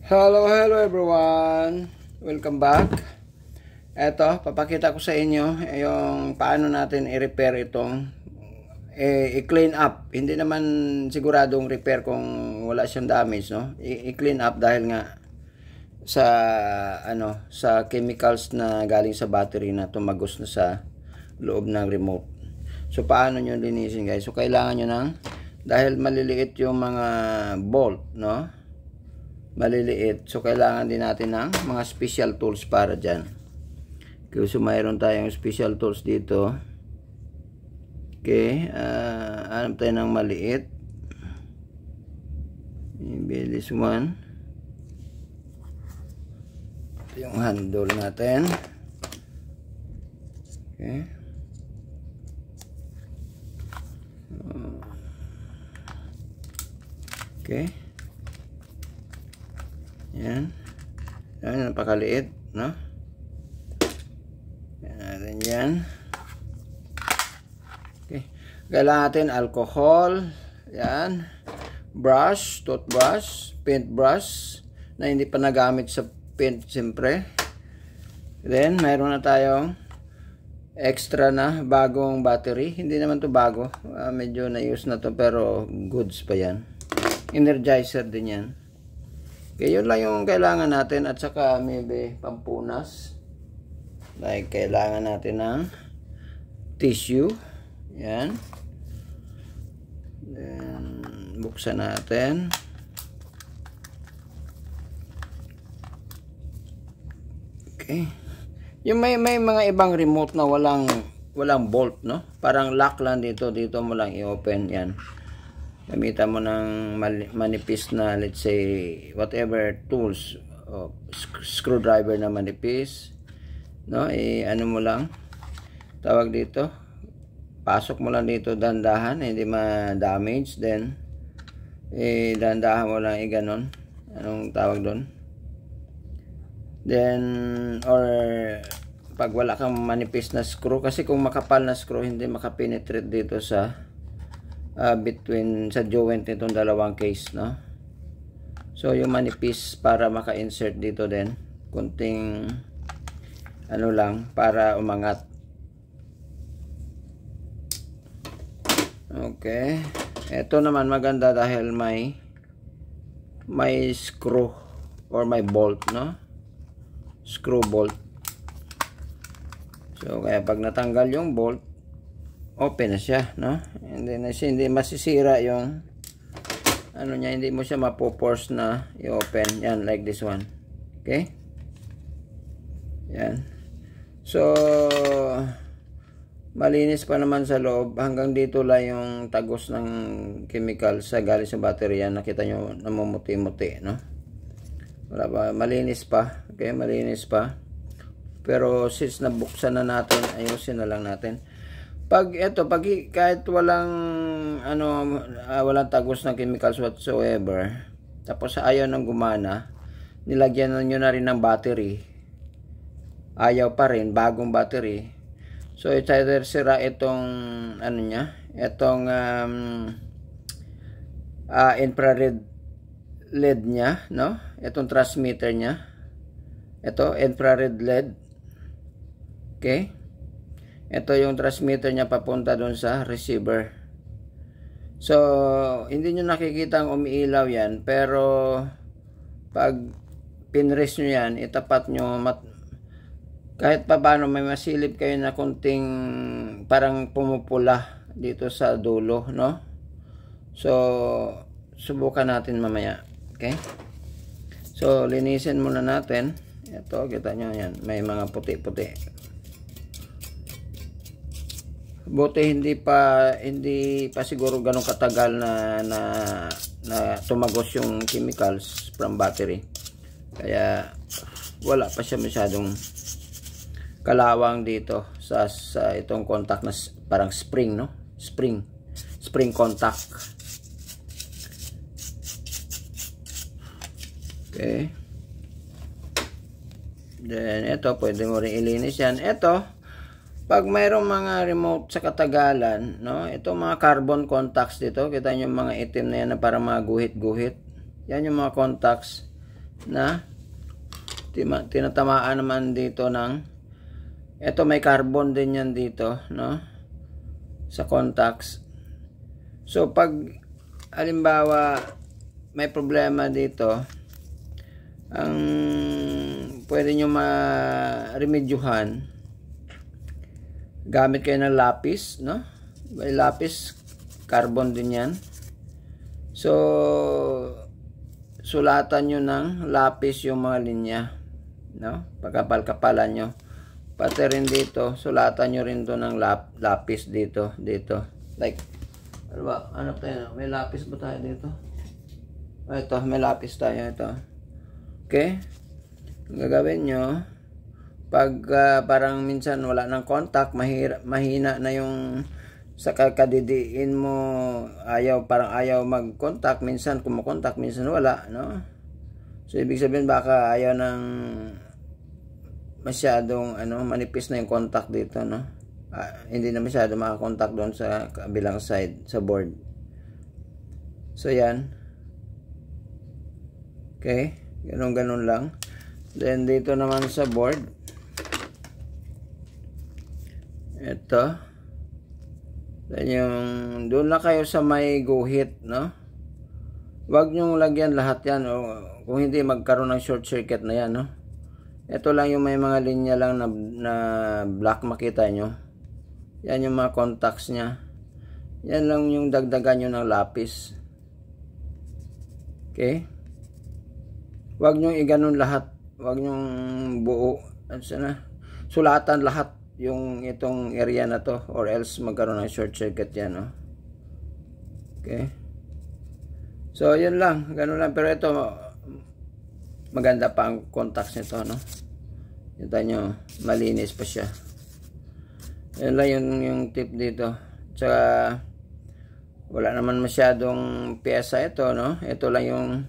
Hello everyone! Welcome back. Eto, papakita ko sa inyo yung paano natin i-repair itong i-clean up. Hindi naman siguradong repair kung wala siyang damage, no? I-clean up dahil nga sa chemicals na galing sa battery na tumagos na sa loob ng remote. So paano nyo linisin, guys? So kailangan nyo dahil maliliit yung mga bolt, no? Maliliit, so kailangan din natin ng mga special tools para dyan. Okay, so mayroon tayong special tools dito. Okay, hanap tayo ng maliit. Maybe this one. Ito yung handle natin. Okay. Okay. Yan. Yan, napakaliit, no? Yan natin yan. Okay. Kailangan natin alcohol. Yan. Brush, toothbrush, paintbrush na hindi pa nagamit sa paint, siyempre. Then, mayroon na tayong extra na bagong battery. Hindi naman to bago. Medyo na-use na to pero goods pa yan. Energizer din yan. Okay, yun lang yung kailangan natin at saka maybe pampunas. Like, kailangan natin ng tissue. Yan. Then, buksan natin. Okay. Yung may mga ibang remote na walang bolt, no? Parang lock lang dito mo lang i-open yan. Gamitan mo ng manipis na, let's say, whatever tools, screwdriver na manipis, no? Ano mo lang, tawag dito, pasok mo lang dito, dandahan, hindi ma-damage, then, dandahan mo lang, ganon, anong tawag doon, then, or, pag wala kang manipis na screw, kasi kung makapal na screw, hindi makapenetrate dito sa, between sa joint nitong dalawang case, no? So yung manipis para maka-insert dito din, kunting ano lang para umangat. Okay, ito naman maganda dahil may screw or may bolt, no? Screw bolt. So kaya pag natanggal yung bolt, open na siya, no? Hindi masisira yung ano niya, hindi mo siya mapoforce na i-open. Yan, like this one. Okay? Yan. So, malinis pa naman sa loob. Hanggang dito lang yung tagos ng chemical sa galing sa battery. Yan, nakita nyo, namumuti-muti, no? Wala ba? Malinis pa. Okay, malinis pa. Pero since nabuksan na natin, ayusin na lang natin. Pag kahit walang walang tagos ng chemicals whatsoever, tapos ayaw nang gumana, nilagyan nyo na rin ng battery, ayaw pa rin, bagong battery, so it's either sira itong itong infrared LED nya, no? Itong transmitter nya, ito infrared LED. Okay, ito yung transmitter niya papunta doon sa receiver. So, hindi nyo nakikita ang umiilaw yan. Pero, pag pinrest nyo yan, itapat nyo, kahit pa paano may masilip kayo na kunting parang pumupula dito sa dulo, no? So, subukan natin mamaya. Okay? So, linisin muna natin. Ito, kita nyo yan. May mga puti-puti. Buti hindi pa siguro ganun katagal na tumagos yung chemicals from battery. Kaya wala pa siya masyadong kalawang dito sa itong contact na parang spring, no? Spring contact. Okay. Then ito, pwede mo rin ilinis yan. Ito, pag mayroong mga remote sa katagalan, no, ito mga carbon contacts dito, kita nyo yung mga itim na yan na parang mga guhit-guhit. Yan yung mga contacts. na tinatamaan naman dito ng, ito may carbon din yan dito, no, sa contacts. So pag halimbawa may problema dito, ang pwede nyo ma-remedyuhan, gamit kayo ng lapis, no? May lapis, carbon din yan. So sulatan nyo ng lapis yung mga linya, no? Pagkapal-kapalan nyo. Pati rin dito, sulatan nyo rin to ng lapis dito. Like, ano ba? Ano tayo? May lapis ba tayo dito? Ito, may lapis tayo. Ito. Okay? Ang gagawin nyo, pag parang minsan wala ng contact, mahina na yung sa kakadidiin mo, parang ayaw mag-contact, minsan kumukontak, minsan wala, no? So ibig sabihin baka ayaw ng masyadong manipis na yung contact dito, no? Hindi na masyado makakontak doon sa kabilang side sa board. So yan. Okay, ganun lang. Then dito naman sa board, ito, then yung doon na kayo sa may guhit, no? Huwag nyong lagyan lahat yan, o kung hindi magkaroon ng short circuit na yan, no? Ito lang yung may mga linya lang na black, makita nyo. Yan yung mga contacts nya. Yan lang yung dagdagan nyo ng lapis. Okay? Huwag nyong iganon lahat. Huwag nyong buo. Sulatan lahat yung itong area na to, or else magkaroon ng short circuit yan, no? Okay? So, yun lang. Ganun lang. Pero ito, maganda pa ang contacts nito, no? Kita nyo, malinis pa siya. Yun lang yung tip dito. Tsaka wala naman masyadong pyesa ito, no? Ito lang yung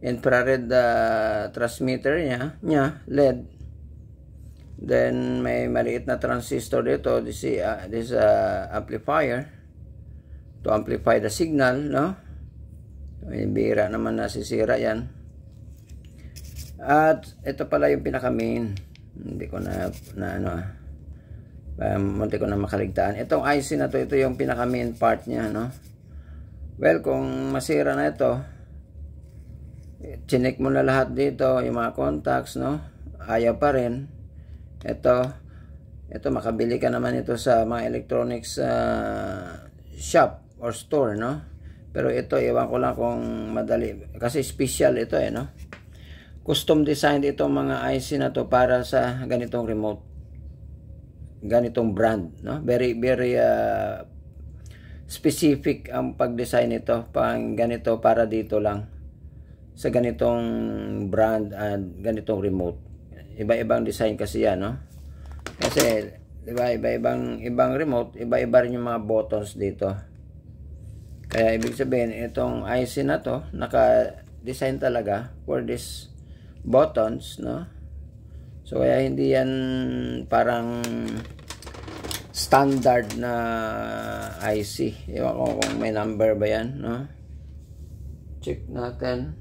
infrared transmitter niya, LED. Then may maliit na transistor dito, this amplifier to amplify the signal, no? May bira naman nasisira yan. At ito pala yung pinaka main. Hindi ko munti ko na makaligtaan. Itong IC na to, ito yung pinaka main part niya, no? Well, kung masira na ito, chinek mo na lahat dito, yung mga contacts, no? Ayaw pa rin. Ito makabili ka naman ito sa mga electronics shop or store, no? Pero ito, iwan ko lang kung madali, kasi special ito, no? Custom design itong mga IC na to para sa ganitong remote, ganitong brand, no? Very specific ang pag-design nito, pang ganito, para dito lang sa ganitong brand at ganitong remote. Iba-ibang design kasi yan, no? Kasi diba, ibang remote, iba-iba rin yung mga buttons dito. Kaya ibig sabihin, itong IC na to naka-design talaga for this buttons, no? So kaya hindi yan parang standard na IC. Ewan ko kung may number ba yan, no? Check natin.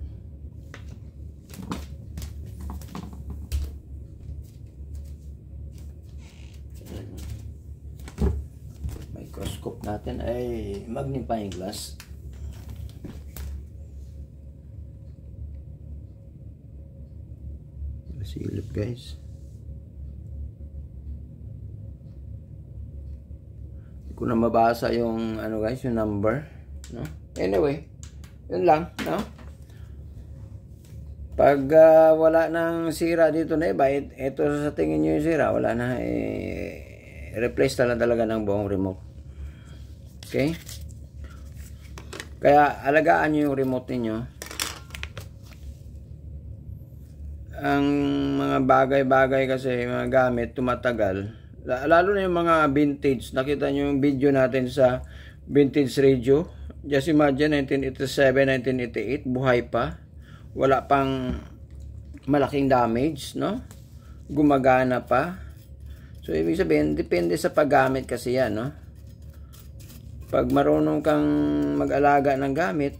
Microscope natin ay magnifying glass. Silip, guys. Hindi ko na mabasa yung guys, yung number, no? Anyway, yun lang, no? Pag wala nang sira dito na iba, ito sa tingin nyo yung sira, wala na, replace talaga ng buong remote. Okay? Kaya alagaan nyo yung remote niyo. Ang mga bagay-bagay kasi, mga gamit, tumatagal. Lalo na yung mga vintage. Nakita nyo yung video natin sa vintage radio. Just imagine, 1987, 1988, buhay pa. Wala pang malaking damage, no? Gumagana pa. So, ibig sabihin, depende sa paggamit kasi yan, no? Pag marunong kang mag-alaga ng gamit,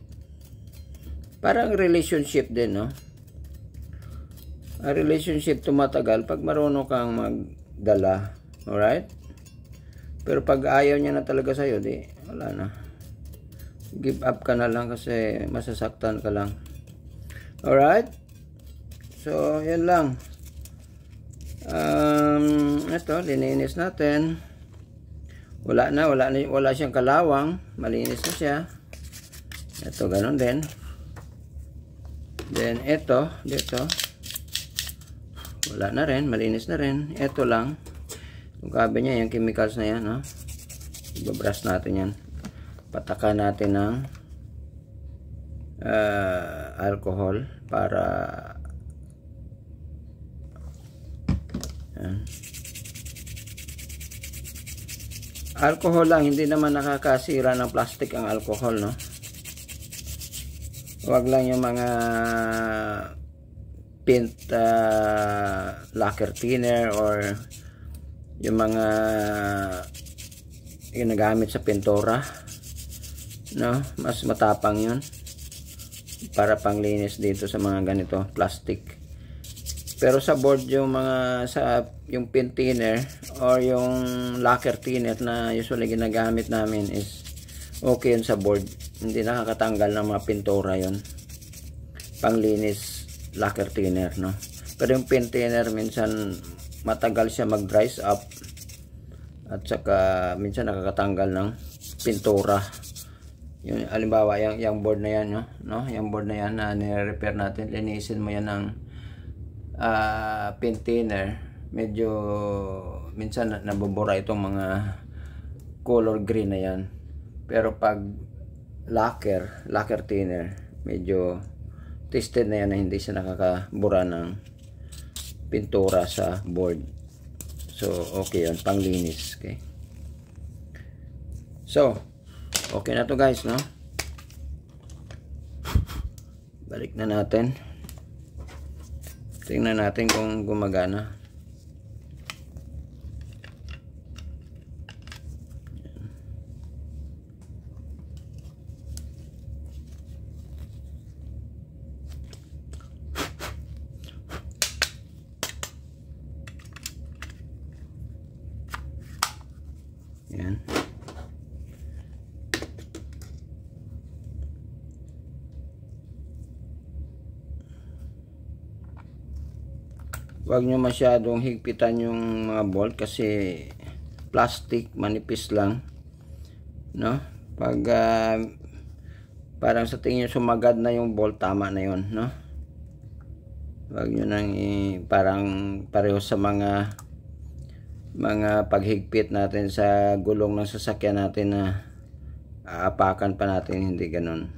parang relationship din, no? Ang relationship tumatagal pag marunong kang magdala. Alright? Pero pag ayaw niya na talaga sa'yo, di, wala na. Give up ka na lang kasi masasaktan ka lang. Alright? So, yun lang. Ito, lininis natin. Wala siyang kalawang. Malinis na siya. Ito, ganun din. Then, ito, dito. Wala na rin, malinis na rin. Ito lang. Yung kabe niya, yung chemicals na yan, no? Ibabrush natin yan. Patakan natin ng alcohol para yan. Alcohol lang, hindi naman nakakasira ng plastic ang alcohol, no? Huwag lang yung mga paint lacquer thinner or yung mga ginagamit sa pintura, no? Mas matapang yun para panglinis dito sa mga ganito plastic. Pero sa board, yung mga yung paint thinner or yung lacquer thinner na usually ginagamit namin is okay yun sa board. Hindi nakakatanggal ng mga pintura yun. Panglinis lacquer thinner, no? Pero yung paint thinner minsan matagal siya mag-dries up at saka minsan nakakatanggal ng pintura. Yung halimbawa yung board na yan, no? Yung board na yan na nire-repair natin, linisin mo yan ng paint thinner, medyo minsan nabubura itong mga color green na yan. Pero pag lacquer thinner, medyo tested na yan na hindi siya nakakabura ng pintura sa board. So okay yun, panglinis. Okay, so okay na to guys, no? Balik na natin. Tingnan natin kung gumagana. Yan. Huwag nyo masyadong higpitan yung mga bolt kasi plastic, manipis lang, no? Pag parang sa tingin sumagad na yung bolt, tama na yun, no? Huwag nyo nang parang pareho sa mga paghigpit natin sa gulong ng sasakyan natin na aapakan pa natin, hindi ganun.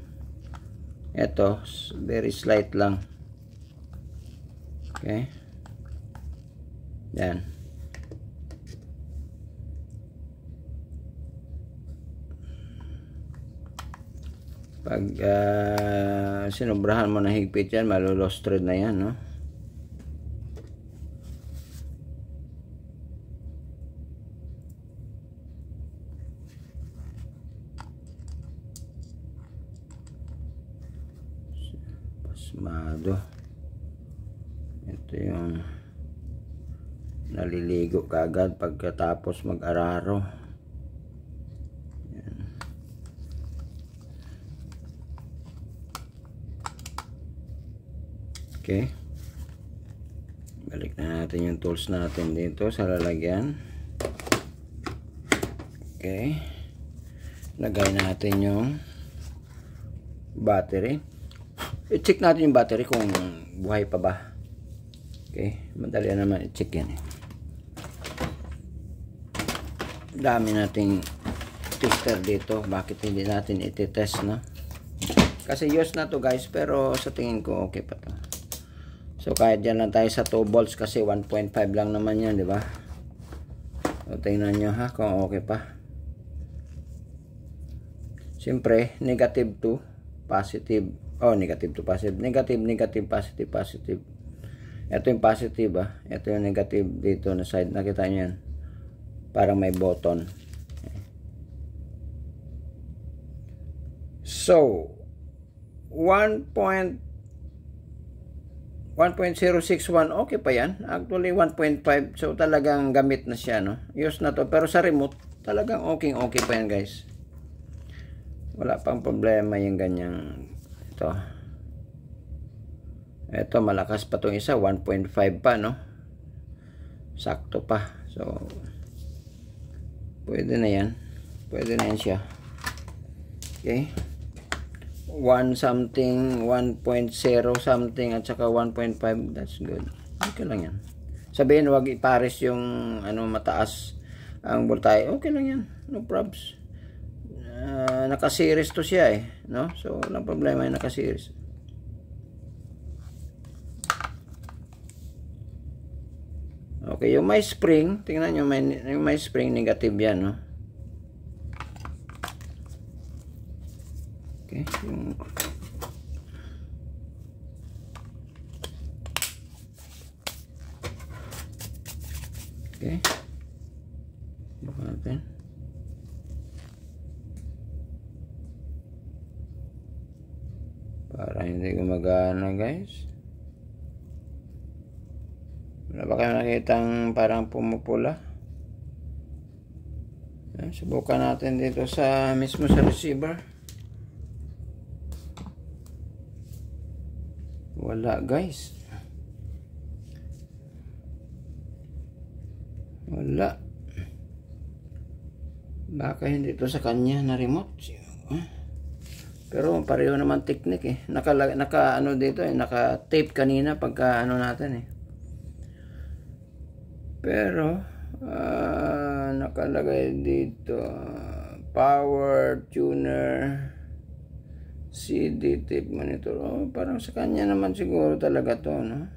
Ito, very slight lang. Okay, yan. Pag sinubrahan mo na higpit yan, malulost thread na yan, no? Pasmado. Ito yung naliligo kagad pagkatapos mag-araro. Yan. Okay, balik na natin yung tools natin dito sa lalagyan. Okay, lagay natin yung battery. I-check natin yung battery kung buhay pa ba. Okay, madali naman i-check yan. Dami nating tester dito, bakit hindi natin iti-test, no? Kasi use na to guys, pero sa tingin ko okay pa to. So kahit dyan lang tayo sa 2 volts kasi 1.5 lang naman yan, di ba? So tingnan nyo ha kung okay pa. Siyempre negative to positive, negative to positive, negative, positive, positive. Ito yung positive, ito yung negative dito na side, nakita nyo yan, parang may button. So 1.5 1.061, okay pa yan. Actually, 1.5. So, talagang gamit na siya, no? Use na to. Pero sa remote, talagang okay pa yan, guys. Wala pang problema yung ganyang ito. Ito, malakas pa itong isa. 1.5 pa, no? Sakto pa. So, pwede na yan. Pwede na yan siya. Okay. 1 something, 1.0 something, at saka 1.5. That's good. Okay lang yan. Sabihin, wag ipares yung mataas ang voltahe. Okay lang yan. No probs. Naka-series to siya no? So, walang problema yung naka-series. Okay, yung may spring, tingnan nyo, yung may spring, negative yan, no? Okay, okay. Buka natin. Para hindi gumagana, guys. Wala ba kayo nakitang parang pumupula? Subukan natin dito mismo sa receiver. Wala, guys. Wala. Baka hindi ito sa kanya na remote. Pero pareho naman technique naka dito naka-tape kanina pagka natin Pero nakalagay dito power tuner CD tape monitor. Parang sa kanya naman siguro talaga to, no?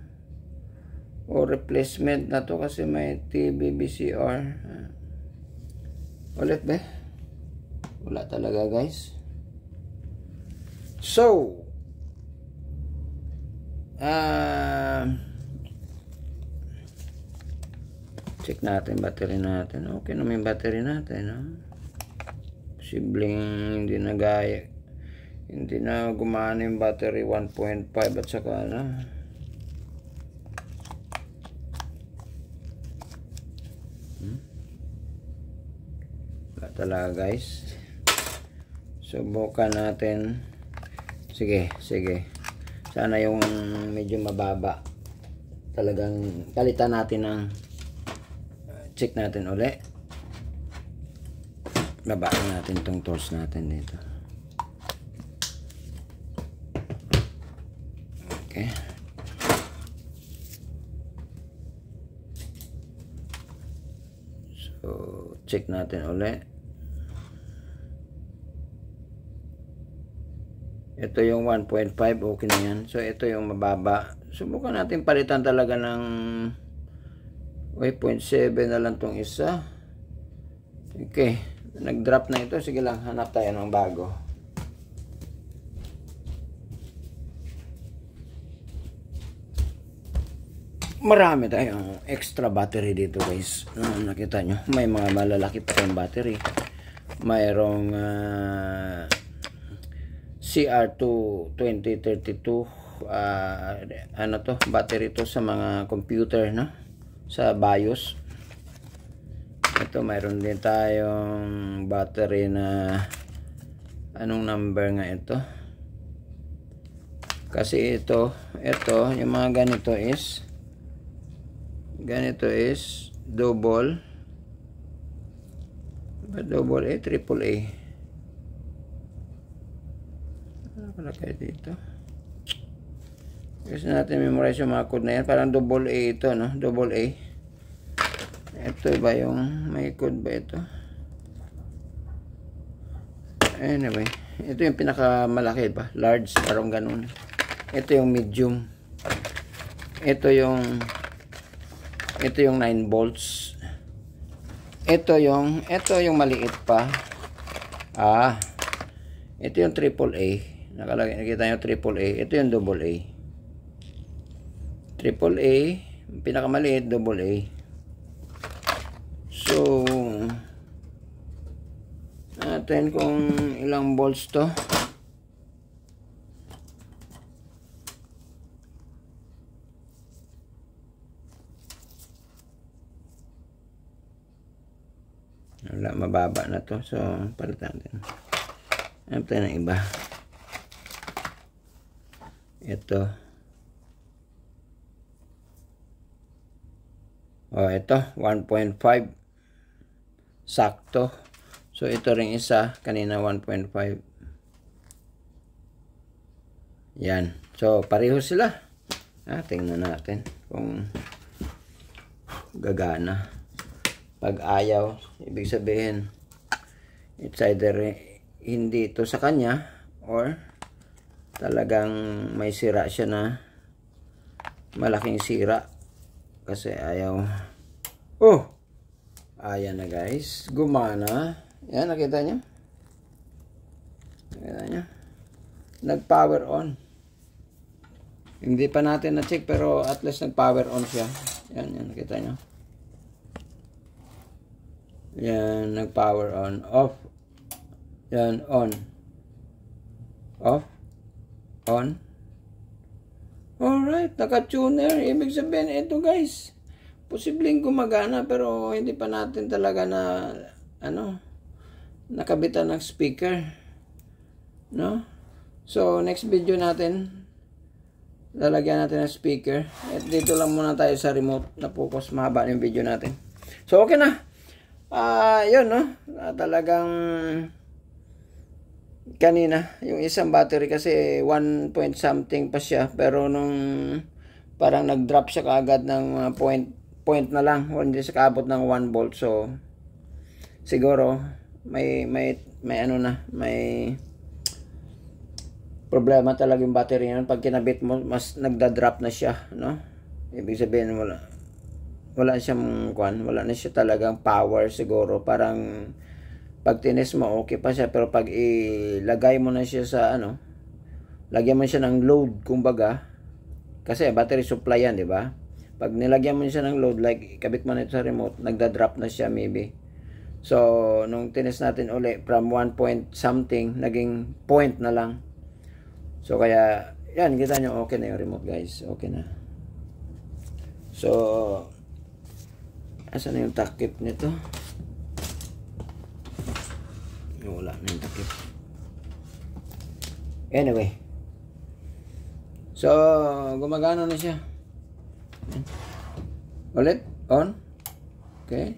O replacement na to kasi may TV VCR. Ulit ba? Wala talaga, guys. So, check natin battery natin. Okay naman yung battery natin, no? Posibleng hindi na gumana yung battery 1.5 at saka wala talaga, guys. Subukan natin. Sige. Sana yung medyo mababa. Talagang palitan natin ng check natin ulit. Babaan natin tong torch natin dito. Okay. So, check natin ulit. Ito yung 1.5, okay na yan. So, ito yung mababa. Subukan natin palitan talaga ng 0.7 na lang tong isa. Okay. Nag-drop na ito. Sige lang, hanap tayo ng bago. Marami tayong extra battery dito, guys. Nakita nyo, may mga malalaki pa yung battery. Mayroong CR2 2032 battery to sa mga computer, no? Sa BIOS. Ito, mayroon din tayong battery na anong number nga ito? Kasi ito yung mga ganito is double A, triple A. Ano pala kayo dito? Gusto natin memorize yung mga code na yan. Parang double A ito, no? Double A. Ito ba yung may code ba ito? Anyway, ito yung pinakamalaki ba? Large, parang ganun. Ito yung medium. Ito yung 9 volts. Ito yung maliit pa. Ito yung triple A. Nakita nyo triple A. Ito yung double A. Triple A, pinakamaliit, double A. So, natin kung ilang volts to. Wala, mababa na to. So, palitan din. Ano tayo ng iba? Ito. Ito. 1.5. Sakto. So, ito rin isa. Kanina 1.5. Yan. So, pareho sila. Tingnan natin kung gagana. Pag ayaw, ibig sabihin, it's either hindi ito sa kanya or talagang may sira siya na malaking sira kasi ayaw. Ayan na guys, gumana. Yan, nakita nyo? Nakita nyo? Nag-power on. Hindi pa natin na-check pero at least nag-power on siya. Yan, nakita nyo? Yan, nag-power on. Off. Yan, on. Off. On. Alright, naka-tuner. Ibig sabihin, ito guys. Posibleng gumagana pero hindi pa natin talaga na, nakabitan ng speaker. No? So, next video natin, lalagyan natin ng speaker. At dito lang muna tayo sa remote na focus. Mahaba yung video natin. So, okay na. Yun, no? Talagang kanina, yung isang battery kasi 1 point something pa siya. Pero nung parang nag-drop siya kaagad ng point na lang. Hindi siya kaabot ng 1 volt. So, siguro, may problema talaga yung battery yun. Pag kinabit mo, mas nagda-drop na siya, no? Ibig sabihin, wala siyang wala na siya talagang power siguro. Parang pag tinis mo okay pa siya pero pag ilagay mo na siya sa lagyan mo siya ng load kumbaga kasi battery supply yan, di ba? Pag nilagyan mo siya ng load like kabit mo na ito sa remote, nagda-drop na siya maybe. So nung tinis natin uli from 1 point something naging point na lang. So kaya yan, kita nyo okay na yung remote guys, okay na. So asan na yung takip nito? Wala na yung takip. Anyway. So, gumagana na siya. Ulit. On. Okay.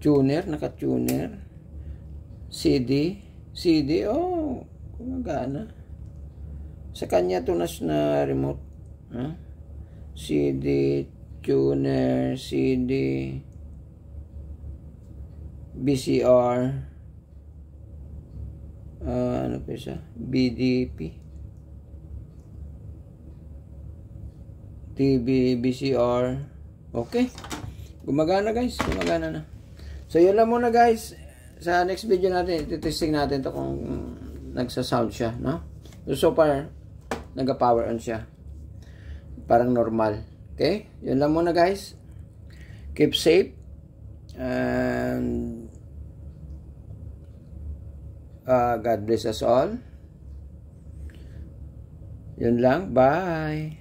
Tuner. Naka-tuner. CD. Gumagana. Sa kanya ito na remote. CD. Tuner, CD, BCR, ano pa siya? BDP, TV, BCR. Okay. Gumagana guys. Gumagana na. So yun lang muna guys. Sa next video natin, ititesting natin to kung nagsa-sound siya, no? So far, nag-power on siya. Parang normal. Okay, yun lang muna guys. Keep safe. And God bless us all. Yun lang. Bye.